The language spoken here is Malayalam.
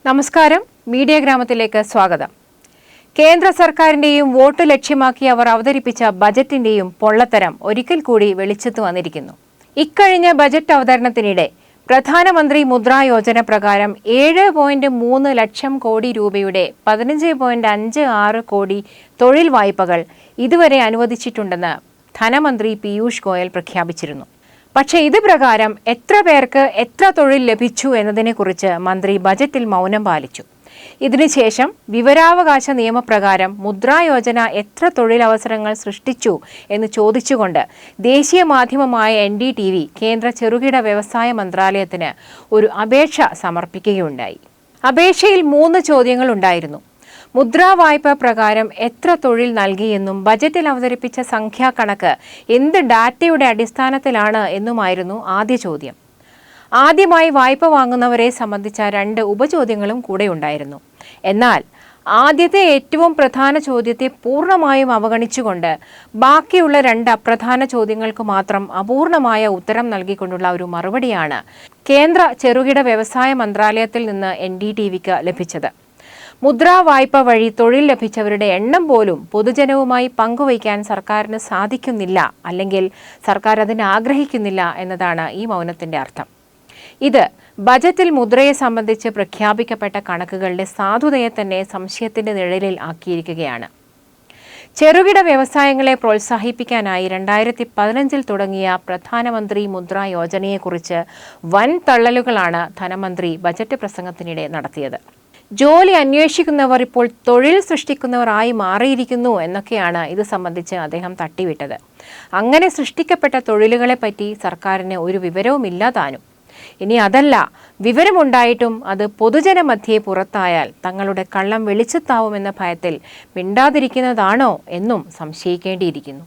നമസ്കാരം, മീഡിയ ഗ്രാമത്തിലേക്ക് സ്വാഗതം. കേന്ദ്ര സർക്കാരിന്റെയും വോട്ട് ലക്ഷ്യമാക്കി അവർ അവതരിപ്പിച്ച ബജറ്റിന്റെയും പൊള്ളത്തരം ഒരിക്കൽ കൂടി വെളിച്ചത്ത് വന്നിരിക്കുന്നു. ഇക്കഴിഞ്ഞ ബജറ്റ് അവതരണത്തിനിടെ പ്രധാനമന്ത്രി മുദ്രാ യോജന പ്രകാരം 7.3 ലക്ഷം കോടി രൂപയുടെ 15.56 കോടി തൊഴിൽ വായ്പകൾ ഇതുവരെ അനുവദിച്ചിട്ടുണ്ടെന്ന് ധനമന്ത്രി പീയൂഷ് ഗോയൽ പ്രഖ്യാപിച്ചിരുന്നു. പക്ഷേ ഇത് പ്രകാരം എത്ര പേർക്ക് എത്ര തൊഴിൽ ലഭിച്ചു എന്നതിനെക്കുറിച്ച് മന്ത്രി ബജറ്റിൽ മൗനം പാലിച്ചു. ഇതിനുശേഷം വിവരാവകാശ നിയമപ്രകാരം മുദ്രാ യോജന എത്ര തൊഴിലവസരങ്ങൾ സൃഷ്ടിച്ചു എന്ന് ചോദിച്ചുകൊണ്ട് ദേശീയ മാധ്യമമായ NDTV കേന്ദ്ര ചെറുകിട വ്യവസായ മന്ത്രാലയത്തിന് ഒരു അപേക്ഷ സമർപ്പിക്കുകയുണ്ടായി. അപേക്ഷയിൽ 3 ചോദ്യങ്ങൾ ഉണ്ടായിരുന്നു. മുദ്രാ വായ്പ പ്രകാരം എത്ര തൊഴിൽ നൽകിയെന്നും ബജറ്റിൽ അവതരിപ്പിച്ച സംഖ്യാകണക്ക് എന്ത് ഡാറ്റയുടെ അടിസ്ഥാനത്തിലാണ് എന്നുമായിരുന്നു ആദ്യ ചോദ്യം. ആദ്യമായി വായ്പ വാങ്ങുന്നവരെ സംബന്ധിച്ച 2 ഉപചോദ്യങ്ങളും കൂടെ ഉണ്ടായിരുന്നു. എന്നാൽ ആദ്യത്തെ ഏറ്റവും പ്രധാന ചോദ്യത്തെ പൂർണ്ണമായും അവഗണിച്ചുകൊണ്ട് ബാക്കിയുള്ള 2 അപ്രധാന ചോദ്യങ്ങൾക്ക് മാത്രം അപൂർണമായ ഉത്തരം നൽകിക്കൊണ്ടുള്ള ഒരു മറുപടിയാണ് കേന്ദ്ര ചെറുകിട വ്യവസായ മന്ത്രാലയത്തിൽ നിന്ന് NDTVക്ക് ലഭിച്ചത്. മുദ്രാ വായ്പ വഴി തൊഴിൽ ലഭിച്ചവരുടെ എണ്ണം പോലും പൊതുജനവുമായി പങ്കുവയ്ക്കാൻ സർക്കാരിന് സാധിക്കുന്നില്ല, അല്ലെങ്കിൽ സർക്കാർ അതിന് ആഗ്രഹിക്കുന്നില്ല എന്നതാണ് ഈ മൗനത്തിന്റെ അർത്ഥം. ഇത് ബജറ്റിൽ മുദ്രയെ സംബന്ധിച്ച് പ്രഖ്യാപിക്കപ്പെട്ട കണക്കുകളുടെ സാധുതയെ തന്നെ സംശയത്തിന്റെ നിഴലിൽ ആക്കിയിരിക്കുകയാണ്. ചെറുകിട വ്യവസായങ്ങളെ പ്രോത്സാഹിപ്പിക്കാനായി 2015 തുടങ്ങിയ പ്രധാനമന്ത്രി മുദ്രാ യോജനയെക്കുറിച്ച് വൻ തള്ളലുകളാണ് ധനമന്ത്രി ബജറ്റ് പ്രസംഗത്തിനിടെ നടത്തിയത്. ജോലി അന്വേഷിക്കുന്നവർ ഇപ്പോൾ തൊഴിൽ സൃഷ്ടിക്കുന്നവർ ആയി മാറിയിരിക്കുന്നു എന്നൊക്കെയാണ് ഇത് സംബന്ധിച്ച് അദ്ദേഹം തട്ടിവിട്ടത്. അങ്ങനെ സൃഷ്ടിക്കപ്പെട്ട തൊഴിലുകളെപ്പറ്റി സർക്കാരിന് ഒരു വിവരവുമില്ല താനും. ഇനി അതല്ല, വിവരമുണ്ടായിട്ടും അത് പൊതുജനമധ്യേ പുറത്തായാൽ തങ്ങളുടെ കള്ളം വെളിച്ചത്താവുമെന്ന ഭയത്തിൽ മിണ്ടാതിരിക്കുന്നതാണോ എന്നും സംശയിക്കേണ്ടിയിരിക്കുന്നു.